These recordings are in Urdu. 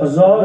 1000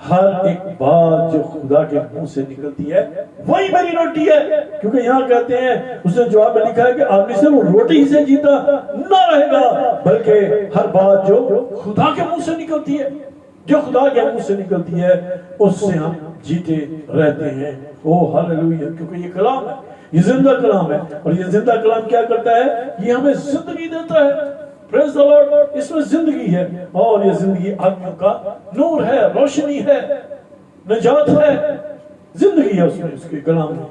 ہر ایک بات جو خدا کے منہ سے نکلتی ہے وہی میری روٹی ہے. کیونکہ یہاں کہتے ہیں, اس نے جواب میں لکھا ہے کہ آدمی صرف روٹی سے جیتا نہ رہے گا, بلکہ ہر بات جو خدا کے منہ سے نکلتی ہے, جو خدا کے منہ سے نکلتی ہے اس سے ہم جیتے رہتے ہیں. او ہاللویا. کیونکہ یہ کلام ہے, یہ زندہ کلام ہے, اور یہ زندہ کلام کیا کرتا ہے؟ یہ ہمیں زندگی دیتا ہے. پریز دی لارڈ. اس میں زندگی ہے, اور یہ زندگی آنکھوں کا نور ہے, روشنی ہے, نجات ہے, زندگی ہے اس میں, اس کے کلام میں.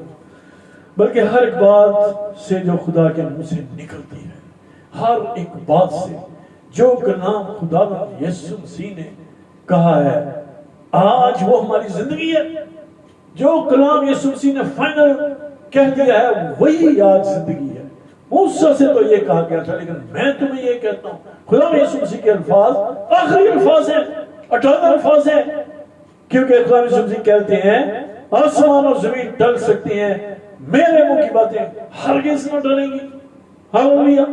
بلکہ ہر ایک بات سے جو خدا کے منہ سے نکلتی ہے, ہر ایک بات سے جو کلام خدا یسوع مسیح نے کہا ہے, آج وہ ہماری زندگی ہے. جو کلام یسوع مسیح نے فائنل کہہ دیا ہے وہی آج زندگی ہے. موسیٰ سے تو یہ کہا گیا تھا, لیکن میں تمہیں یہ کہتا ہوں, خدا یسوع مسیح کے الفاظ آخری الفاظ ہیں, 58 الفاظ ہیں. کیونکہ خدا یسوع مسیح کہتے ہیں آسمان اور زمین ڈل سکتی ہیں, میرے منہ کی باتیں ہرگز نہ ڈلیں گی. ہاللویا.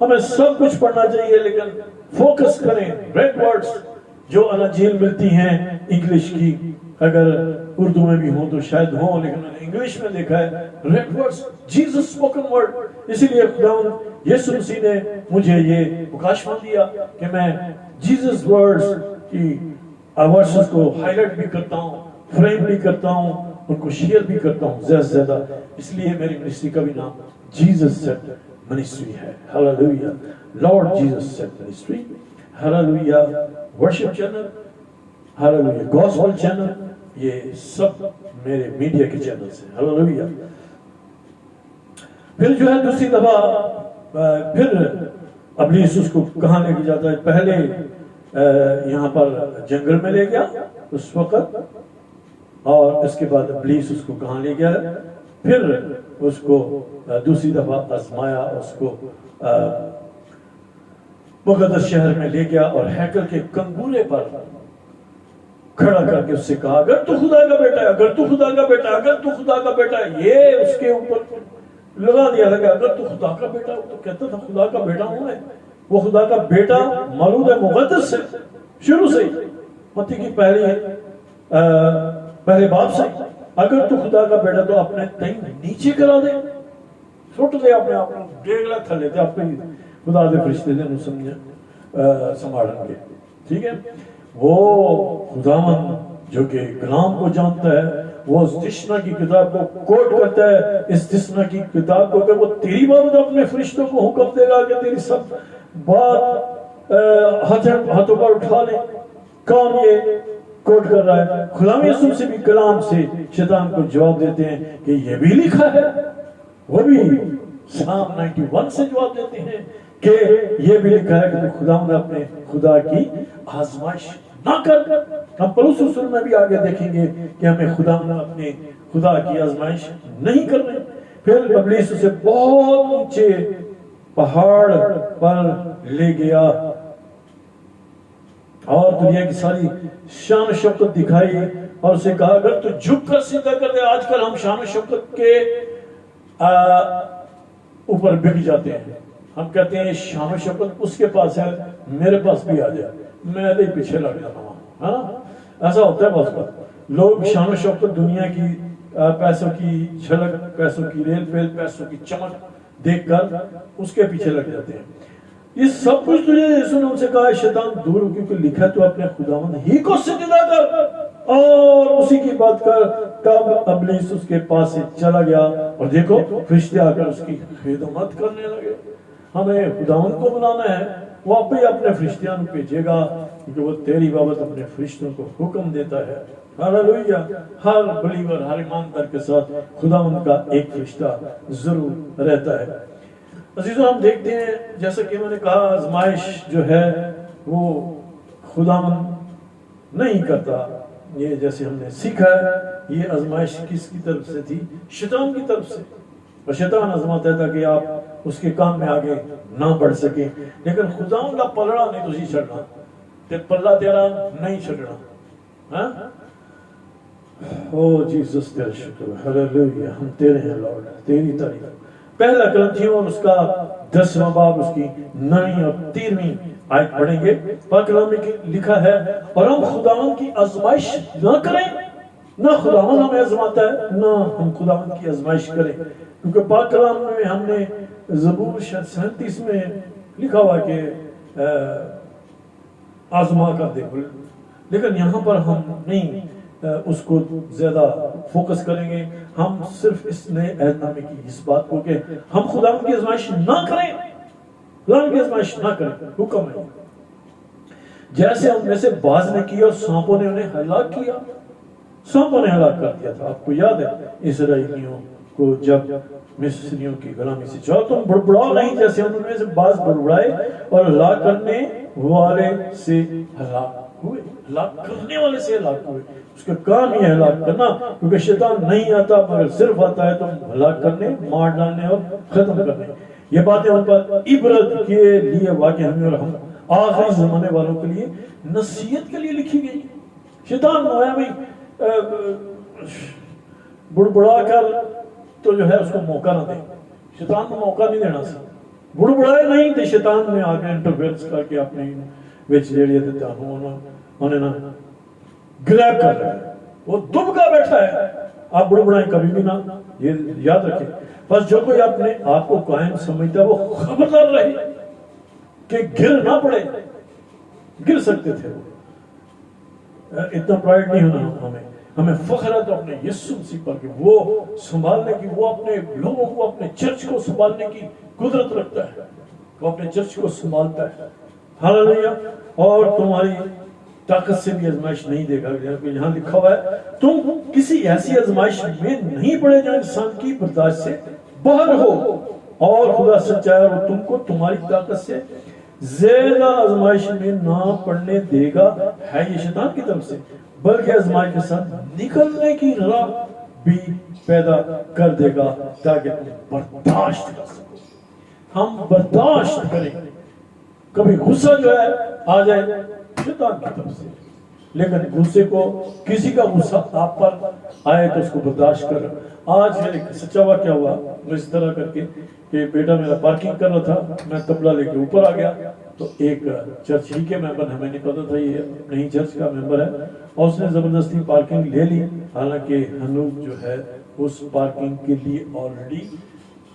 ہمیں سب کچھ پڑھنا چاہیے, لیکن فوکس کریں ریڈ ورڈز جو اناجیل ملتی ہیں انگلش کی, اگر اردو میں بھی ہوں تو شاید ہوں, لیکن میں نے انگلش میں دیکھا ہے red words, Jesus spoken word. اسی لیے خداوند یسوع مسیح نے مجھے یہ مکاشفہ دیا کہ میں جیسس ورڈز کی ورسز کو ہائی لائٹ بھی کرتا ہوں, فریم بھی کرتا ہوں, ان کو شیئر بھی کرتا ہوں زیادہ سے زیادہ. اس لیے میری منسٹری کا بھی نام جیسس سیٹ منسٹری ہے. Hallelujah. Lord Jesus set ministry. Hallelujah. Worship channel, hallelujah. Gospel channel, یہ سب میرے میڈیا کے چینلز ہیں. ہاللویا. پھر جو ہے دوسری دفعہ پھر ابلیس اس کو کہاں لے کے جاتا ہے؟ پہلے یہاں پر جنگل میں لے گیا اس وقت, اور اس کے بعد ابلیس اس کو کہاں لے گیا؟ پھر اس کو دوسری دفعہ آزمایا, اس کو مقدس شہر میں لے گیا اور ہیکل کے کنگورے پر کھڑا کر کے اس سے کہا اگر تو خدا کا بیٹا ہے, اگر تو خدا کا بیٹا ہے, اگر تو خدا کا بیٹا ہے. یہ اس کے اوپر لگا دیا لگا, اگر تو خدا کا بیٹا ہو. تو کہتا تھا خدا کا بیٹا ہوں میں. وہ خدا کا بیٹا مولود مقدس سے شروع سے متی کی پہلے باب سے, اگر تو خدا کا بیٹا تو اپنے تئیں نیچے کرا دے, سٹ دے اپنے آپ کو, ڈیگ لے تھلے دے اپنے خدا دے فرشتے دے نو سنبھالیں گے. ٹھیک ہے. وہ خداوند جو کہ کلام کو جانتا ہے, وہ استثنا کی کتاب کو کوٹ کرتا ہے, استثنا کی کتاب کو, کہ وہ تیری بابت اپنے فرشتوں کو حکم دے گا کہ تیری سب بات ہاتھوں پر اٹھا لیں. کون یہ کوٹ کر رہا ہے؟ خدا یسوع سے بھی کلام سے شیطان کو جواب دیتے ہیں کہ یہ بھی لکھا ہے. وہ بھی سام 91 سے جواب دیتے ہیں کہ یہ بھی لکھا ہے کہ خدا نے اپنے خدا کی آزمائش نہ کر. ہم پولس رسول میں بھی آگے دیکھیں گے کہ ہمیں خدا نے اپنے خدا کی آزمائش نہیں کرنے. پھر ابلیس اسے بہت اونچے پہاڑ پر لے گیا اور دنیا کی ساری شان و شوکت دکھائی, اور اسے کہا اگر تو جھک کر سجدہ کر دے. آج کل ہم شان و شوکت کے اوپر بک جاتے ہیں. ہم کہتے ہیں شان و شوکت اس کے پاس ہے, میرے پاس بھی آ جائے, میں دے پیچھے لگ جاتا ہوں. ہاں ایسا ہوتا ہے بہت بار. لوگ شان و شوکت دنیا کی پیسوں کی جھلک, پیسوں کی ریل پیل, پیسوں کی چمک دیکھ کر اس کے پیچھے لگ جاتے ہیں. یہ سب کچھ تجھے یسوع نے ان سے کہا شیطان دور ہو, کیونکہ لکھا ہے تو اپنے خداوند ہی کو سجدہ کر اور اسی کی بات کر. تب ابلیس اس کے پاس سے چلا گیا, اور دیکھو فرشتے آ کر اس کی خدمت کرنے لگے. ہمیں خداوند کو بلانا ہے, وہ آپ ہی اپنے فرشتیاں بھیجے گا, کیونکہ وہ تیری بابت اپنے فرشتوں کو حکم دیتا ہے. ہاللویا. ہر بلیور, ہر ایماندار کے ساتھ خداوند کا ایک فرشتہ ضرور رہتا ہے. عزیزوں ہم دیکھتے ہیں جیسا کہ میں نے کہا آزمائش جو ہے وہ خداوند نہیں کرتا. یہ جیسے ہم نے سیکھا ہے, یہ آزمائش کس کی طرف سے تھی؟ شیطان کی طرف سے. اور شیطان آزماتا ہے تاکہ آپ اس کے کام میں آگے نہ بڑھ سکیں. لیکن خداوند کا پلڑا نہیں تسی چھڑنا, تے پلڑا تیرا نہیں چھڑنا. ہاں او جیسس تیرا شکر, ہاللویا. ہم تیرے ہیں لارڈ, تیری تعریف. پہلا کرنتھیوں اور اس کا 10واں باب اس کی 9ویں اور 13ویں آیت پڑھیں گے. پاک کلام میں لکھا ہے اور ہم خداوند کی آزمائش نہ کریں، نہ خداوند ہمیں آزماتا ہے نہ ہم خداوند کی آزمائش کریں. کیونکہ پاک کلام میں ہم نے زبور 37 میں لکھا ہوا کہ آزما کر دیکھو، لیکن یہاں پر ہم نہیں اس کو زیادہ فوکس کریں گے. ہم صرف اس نئے عہد نامے کی اس بات کو کہ ہم خداوند کی آزمائش نہ کریں، خداوند کی آزمائش نہ کریں، حکم ہے. جیسے ان میں سے بعض نے کیا اور سانپوں نے انہیں ہلاک کیا، سانپوں نے ہلاک کر دیا تھا. آپ کو یاد ہے اسرائیلیوں کو جب مصریوں کی غلامی سے چاہو تم بڑبڑاؤ نہیں، جیسے ان میں سے بعض بڑبڑائے اور ہلاک کرنے والے سے ہلاک ہوئے. ہلاک کرنے والے سے ہلاک ہوئے. اس کا کام یہ ہلاک کرنا، کیونکہ شیطان نہیں آتا مگر صرف آتا ہے تم ہلاک کرنے، مار ڈالنے اور ختم کرنے. یہ باتیں ان پر عبرت کے لیے واقع ہوئی اور ہم آخری زمانے والوں کے لیے نصیحت کے لیے لکھی گئی. شیطان نویا میں بڑبڑا کر تو جو ہے اس کو موقع نہ دے. شیطان کو موقع نہیں دینا سی. بڑبڑائے نہیں تو شیطان نے آگے انٹرفیئرنس کر کے اپنی وچ جیڑی تے انہیں نہ گریب کر رہا ہے. وہ دبکا بیٹھا ہے. آپ بڑبڑائیں کبھی بھی نہ، یہ یاد رکھیں. بس جو کوئی اپنے آپ کو قائم سمجھتا ہے وہ خبردار رہے کہ گر نہ پڑے. گر سکتے تھے وہ. اتنا پرائڈ نہیں ہونا ہمیں فخر ہے تو اپنے یسوع مسیح پر کہ وہ سنبھالنے کی، وہ اپنے لوگوں کو، اپنے چرچ کو سنبھالنے کی قدرت رکھتا ہے. وہ اپنے چرچ کو سنبھالتا ہے. ہاللیلویہ. اور تمہاری طاقت سے بھی آزمائش نہیں دے گا. یہاں لکھا ہوا ہے تم کسی ایسی آزمائش میں نہیں پڑے جو انسان کی برداشت سے باہر ہو، اور خدا سچا ہے وہ تم کو تمہاری طاقت سے زیادہ آزمائش میں نہ پڑنے دے گا. ہے یہ شیطان کی طرف سے، بلکہ آزمائش کے ساتھ نکلنے کی راہ بھی پیدا کر دے گا تاکہ تم برداشت کر سکو. ہم برداشت کریں. کبھی غصہ جو ہے آ جائے شیطان کی طرف سے، لیکن غصے کو، کسی کا غصہ آپ پر آئے تو اس کو برداشت کرو. آج ایک سچا واقعہ ہوا اس طرح کر کے کہ بیٹا میرا پارکنگ کر رہا تھا، میں تبلا لے کے اوپر آ گیا تو ایک چرچ ہی کے ممبر، ہمیں نہیں پتا تھا یہ نہیں چرچ کا ممبر ہے، اور اس نے زبردستی پارکنگ لے لی. حالانکہ ہنوز جو ہے اس پارکنگ کے لیے آلریڈی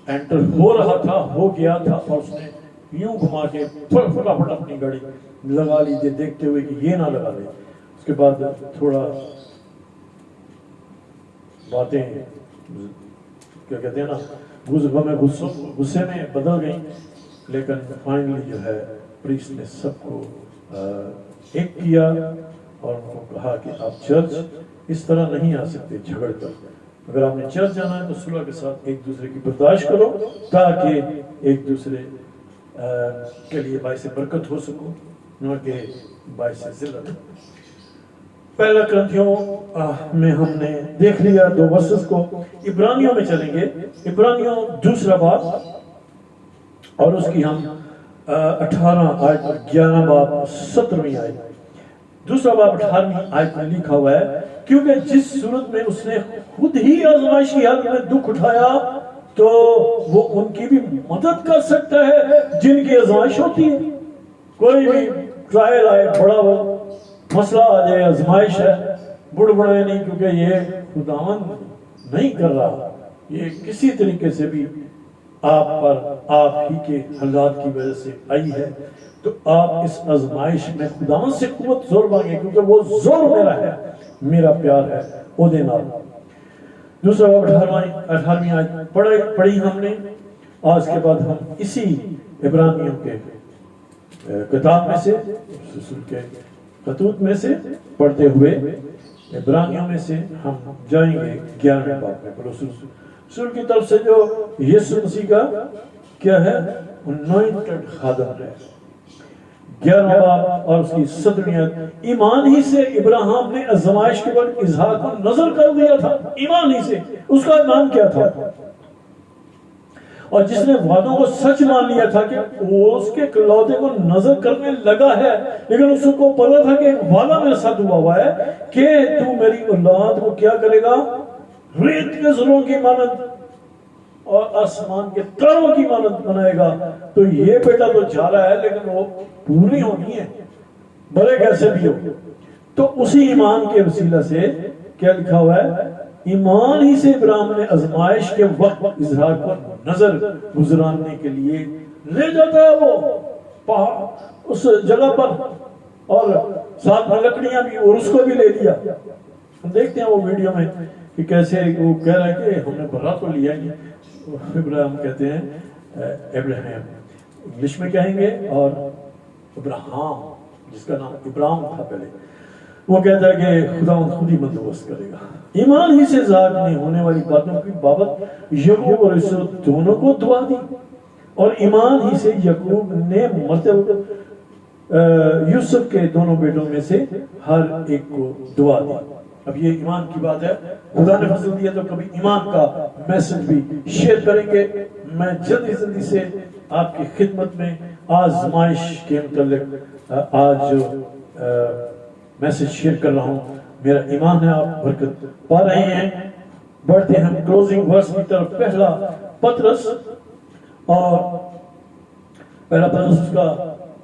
انٹر ہو رہا تھا، ہو گیا تھا، اور اس نے یوں گھما کے فٹافٹ اپنی گاڑی لگا لی تھی دیکھتے ہوئے کہ یہ نہ لگا لے. اس کے بعد تھوڑا باتیں کیا کہتے ہیں نا غصے میں بدل گئی، لیکن فائنلی جو ہے پریسٹ نے سب کو ایک کیا اور ان کو کہا کہ آپ چرچ اس طرح نہیں آ سکتے جھگڑ کر. اگر آپ نے چرچ جانا ہے تو صلح کے ساتھ ایک دوسرے کی برداشت کرو تاکہ ایک دوسرے کے لیے باعث برکت ہو سکو، نہ کہ باعث ذلت. پہلا کرنتھیوں میں ہم نے دیکھ لیا 2 ورسز کو. عبرانیوں میں چلیں گے. عبرانیوں 2 باب اور اس کی ہم 18 آیت اور 11 باب 17ویں آیت. 2 باب 18ویں آیت میں لکھا ہوا ہے کیونکہ جس صورت میں اس نے خود ہی آزمائش کی حالت میں دکھ اٹھایا تو وہ ان کی بھی مدد کر سکتا ہے جن کی آزمائش ہوتی ہے. کوئی بھی ٹرائل آئے، بڑا وہ مسئلہ آ جائے، آزمائش ہے، بڑبڑائے نہیں، کیونکہ یہ خداوند نہیں کر رہا، یہ کسی طریقے سے بھی آپ پر آپ ہی کے حالات کی وجہ سے آئی ہے. تو آپ اس آزمائش میں خداوند سے قوت زور مانگے، کیونکہ وہ زور میرا ہے، میرا پیار ہے او دے نال. 2 باب 18ویں آیت پڑھی ہم نے. آج کے بعد ہم اسی عبرانیوں کے کتاب میں سے، رسول کے خطوط میں سے پڑھتے ہوئے عبرانیوں میں سے ہم جائیں گے 11ویں باب میں. رسول کی طرف سے جو یسوع مسیح کا کیا ہے انوائنٹڈ خادم ہے. 11واں باب اور اس کی 17ویں آیت. ایمان ہی سے ابراہیم نے آزمائش کے وقت اسحاق کو نذر کر دیا تھا. ایمان ہی سے. اس کا ایمان کیا تھا؟ اور جس نے وعدوں کو سچ مان لیا تھا کہ وہ اس کے اکلوتے کو نظر کرنے لگا ہے، لیکن اس کو پتا تھا کہ وعدہ میرے ساتھ ہوا ہے کہ تو میری اولاد کو کیا کرے گا؟ ریت کے زروں کی مانند. اور آسمان کے تاروں کی مانند بنائے گا. تو یہ بیٹا تو جا رہا ہے لیکن وہ پوری ہونی ہے بھلے کیسے بھی ہو. تو اسی ایمان کے وسیلہ سے کیا لکھا ہوا ہے؟ ایمان ہی سے ابراہیم نے آزمائش کے وقت اسحاق پر نظر گزراننے کے لیے لے جاتا ہے وہ پہاڑ اس جگہ پر، اور ساتھ میں لکڑیاں بھی، اور اس کو بھی لے لیا. ہم دیکھتے ہیں وہ ویڈیو میں کہ کیسے وہ کہہ رہا ہے کہ ہم نے برا تو لیا ہی. ابراہیم کہتے ہیں ابراہیم انگلش میں کہیں گے، اور ابراہم جس کا نام ابراہیم تھا پہلے، وہ کہتا ہے کہ خدا خود ہی بندوبست کرے گا. ایمان ہی سے اسحاق نے ہونے والی باتوں کی بابت یعقوب اور عیسو دونوں کو دعا دی، اور ایمان ہی سے یعقوب نے مرتے یوسف کے دونوں بیٹوں میں سے ہر ایک کو دعا دی. اب یہ ایمان کی بات ہے، خدا نے فضل دیا تو کبھی ایمان کا میسج بھی شیئر کریں گے. میں جلدی سے آپ کی خدمت میں آزمائش کے متعلق آج جو میسج شیئر کر رہا ہوں، میرا ایمان ہے آپ برکت پا رہے ہیں. بڑھتے ہیں ہم کلوزنگ ورس کی طرف. پہلا پطرس، اور پہلا پطرس اس کا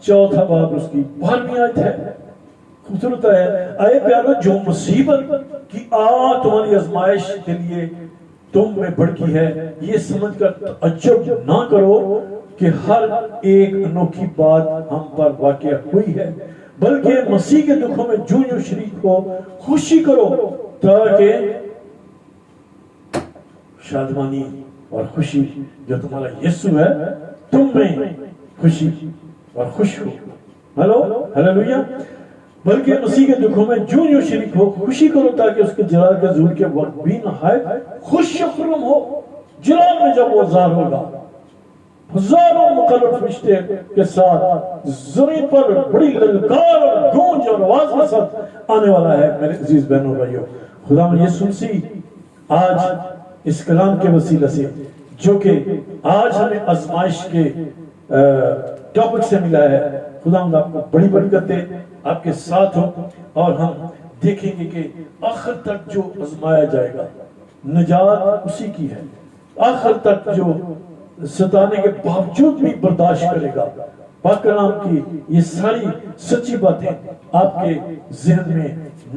4واں باب اس کی 12ویں آیت ہے. خوبصورت ہے. اے پیارو، جو مصیبت کی آگ تمہاری آزمائش کے لیے تم میں بھڑکی ہے، یہ سمجھ کر تعجب نہ کرو کہ ہر ایک انوکھی بات ہم پر واقع ہوئی ہے، بلکہ مسیح کے دکھوں میں جو شریک ہو خوشی کرو، تاکہ شادمانی اور خوشی جو تمہارا یسوع ہے تم میں خوشی اور خوش ہو. ہلو ہلیلویا. بلکہ مسیح کے دکھوں میں جو شریک ہو خوشی کرو، تاکہ اس کے جلال کے ظہور کے وقت بھی نہایت خوش و خرم ہو. جلال میں جب وہ ظاہر ہوگا ہزاروں مقرر فرشتے کے ساتھ زمین پر بڑی للکار اور گونج اور آواز کے ساتھ آنے والا ہے. میرے عزیز بہنوں بھائیوں، خدا میں یسوع مسیح آج اس کلام کے وسیلہ سے جو کہ آج ہمیں آزمائش کے ٹاپک سے ملا ہے، خدا آپ کو بڑی برکت دے، آپ کے ساتھ ہو، اور ہم دیکھیں گے کہ آخر تک جو آزمایا جائے گا نجات اسی کی ہے. آخر تک جو ستانے کے باوجود بھی برداشت کرے گا. پاک کلام کی یہ ساری سچی باتیں آپ کے ذہن میں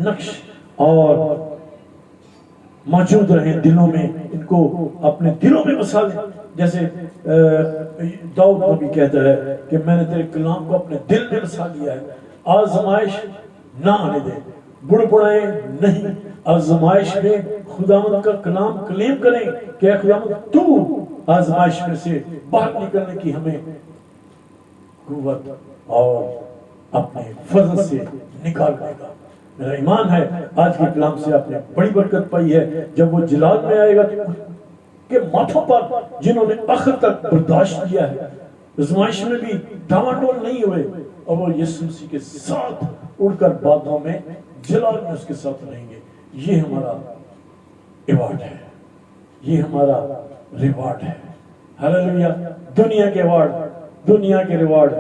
نقش اور موجود رہیں، دلوں میں ان کو اپنے دلوں میں بسا لیں. جیسے داؤد نبی کہتا ہے کہ میں نے تیرے کلام کو اپنے دل میں بسا لیا ہے. آزمائش نہ آنے دے، بڑبڑائیں نہیں. آزمائش میں خداوند کا کلام کلیم کریں کہ اے خداوند تو آزمائش میں سے باہر نکلنے کی ہمیں قوت اور اپنے فضل سے نکالنے کا. میرا ایمان ہے آج کے کلام سے آپ نے بڑی برکت پائی ہے. جب وہ جلال میں آئے گا کہ ماتھوں پر جنہوں نے آخر تک برداشت کیا ہے، آزمائش میں بھی ڈاواڈول نہیں ہوئے، اور وہ یسوع مسیح کے ساتھ اڑ کر بادوں میں جلال میں اس کے ساتھ رہیں گے. یہ ہمارا ایوارڈ ہے، یہ ہمارا ریوارڈ ہے. ہلیلویا. دنیا کے ایوارڈ، دنیا کے ریوارڈ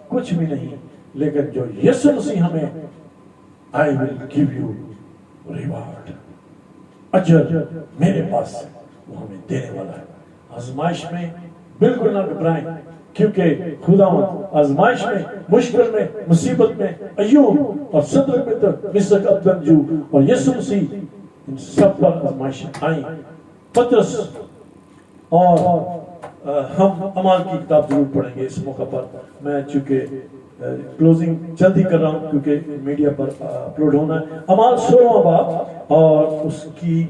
کچھ بھی نہیں، لیکن جو یسوع مسیح ہمیں I will give you reward، اجر میرے پاس ہے، وہ ہمیں دینے والا ہے. آزمائش میں بالکل نہ گھبرائیں، کیونکہ خداوند آزمائش میں، مشکل میں، مصیبت میں، ایوب اور صدر میں تک مسک عبدالجو اور یسوع مسیح ان سب پر آزمائشیں آئیں. پطرس، اور ہم اعمال کی کتاب ضرور پڑھیں گے اس موقع پر. میں چونکہ کلوزنگ جلدی کر رہا ہوں کیونکہ میڈیا پر اپلوڈ ہونا ہے. اعمال 16واں باب، اور اس کی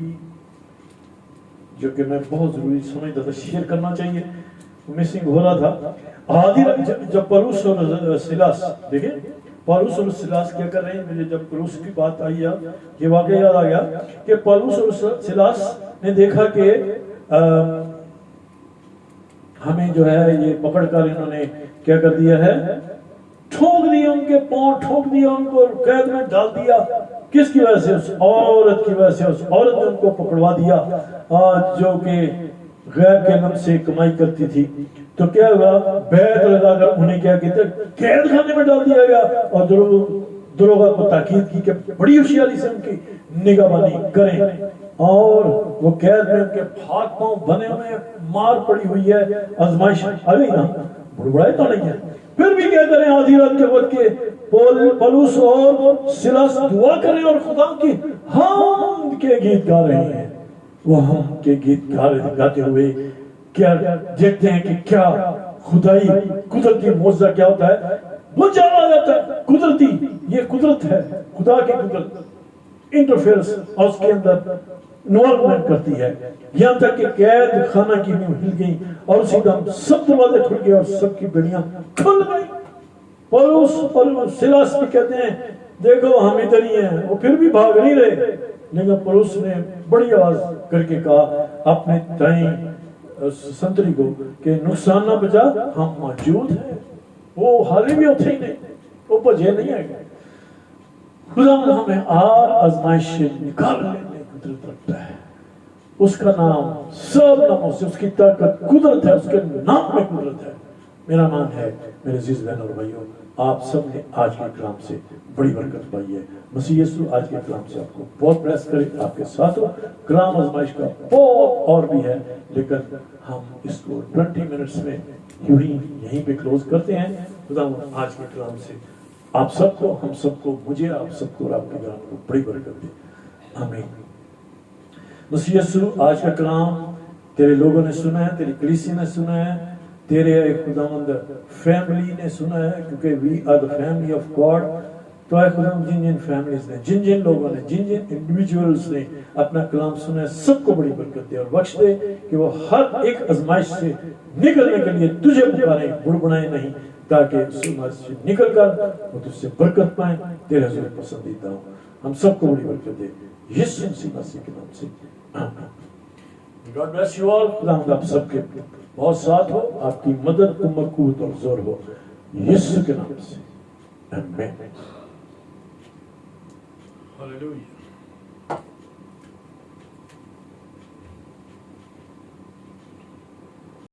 جو کہ میں بہت ضروری سمجھتا تھا شیئر کرنا چاہیے، مسنگ ہو رہا تھا. جب پولس اور سیلاس، دیکھیں پولس اور سیلاس کیا کر رہے ہیں. مجھے جب پولس کی بات آئی یہ واقعہ یاد آ گیا کہ پولس اور سیلاس نے دیکھا کہ ہمیں جو ہے یہ پکڑ کر انہوں نے کیا کر دیا ہے، ٹھونک دیا، ان کے پاؤں ٹھونک دیا، ان کو قید میں ڈال دیا. کس کی وجہ سے؟ اس عورت کی وجہ سے. اس عورت نے ان کو پکڑوا دیا جو کہ غیر کے نام سے کمائی کرتی تھی. تو کیا ہوا، بیعت لگا کر انہیں کیا کہتے قید خانے میں ڈال دیا گیا، اور دروغہ کو تاکید کی کہ بڑی ہوشیاری سے ان کی نگہبانی کریں. اور وہ قید میں ان کے ہاتھ پاؤں بنے ہوئے، مار پڑی ہوئی ہے، آزمائش آ گئی نا، بڑبڑائے تو نہیں ہے، پھر بھی کہتے رہے آدھی رات کے وقت کے پولس اور سلاس دعا کریں اور خدا کی ہم کے گیت گا رہے ہیں. وہ ہم کے گیت گاتے ہوئے کیا دیکھتے ہیں کہ کیا خدائی قدرتی معجزہ کیا ہوتا ہے. وہ جانا جاتا ہے قدرتی، یہ قدرت ہے، خدا کی قدرت انٹرفیئرنس اور اس کے اندر انوالومنٹ کرتی ہے، یہاں تک کہ قید خانہ کی نیو ہل گئی اور اسی دم سب دروازے کھل گئے اور سب کی بیڑیاں کھل گئی. پولس اور سلاس بھی کہتے ہیں دیکھو ہم ادھر ہی ہیں، وہ پھر بھی بھاگ نہیں رہے، لیکن پولس نے بڑی آواز کر کے کہا اپنے دائیں سنتری کو کہ نقصان نہ بچا، ہم موجود ہیں. وہ حالی بھی ہوتے ہی نہیں، وہ بجے نہیں آئے گئے. خدا ہمیں آر آزمائش سے نکال لینے کی قدرت رکھتا ہے. اس کا نام سب ناموں سے، اس کی طاقت قدرت ہے، اس کے نام میں قدرت ہے. میرا نام ہے میرے عزیز بہن اور بھائیوں، آپ سب نے آج کے کلام سے بڑی برکت پائی ہے. مسیح یسوع آج کے کلام سے آپ کو بہت بلیس کرے، آپ کے ساتھ ہو. کلام آزمائش کا بہت اور بھی ہے، لیکن ہم اس کو 20 منٹس میں یہیں پہ کلوز کرتے ہیں. خدا آج کے کلام سے آپ سب کو، ہم سب کو، مجھے، آپ سب کو اور آپ کے گھر کو بڑی برکت دے. آمین. مسیح یسوع آج کا کلام تیرے لوگوں نے سنا ہے، تیری کلیسی نے سنا ہے، تیرے خداوند فیملی نے سنا ہے، کیونکہ we are the family of God. تو اے خداوند جن جن فیملیز نے، جن جن لوگوں نے، جن جن انڈیویجولز نے اپنا کلام سنا ہے، سب کو بڑی برکت دے اور بخش دے کہ وہ ہر ایک آزمائش سے نکلنے کے لیے تجھے پکاریں، بڑبڑائیں نہیں، تاکہ اس آزمائش سے نکل کر وہ تجھ سے برکت پائیں. تیرے حضور پسندیدہ ہوں. ہم سب کو بڑی برکت دے یسوع مسیح کے نام سے. God bless you all. خداوند آپ سب کے بہت ساتھ ہو، آپ کی مدد، قوت اور زور ہو یسوع کے نام سے. آمین. Hallelujah.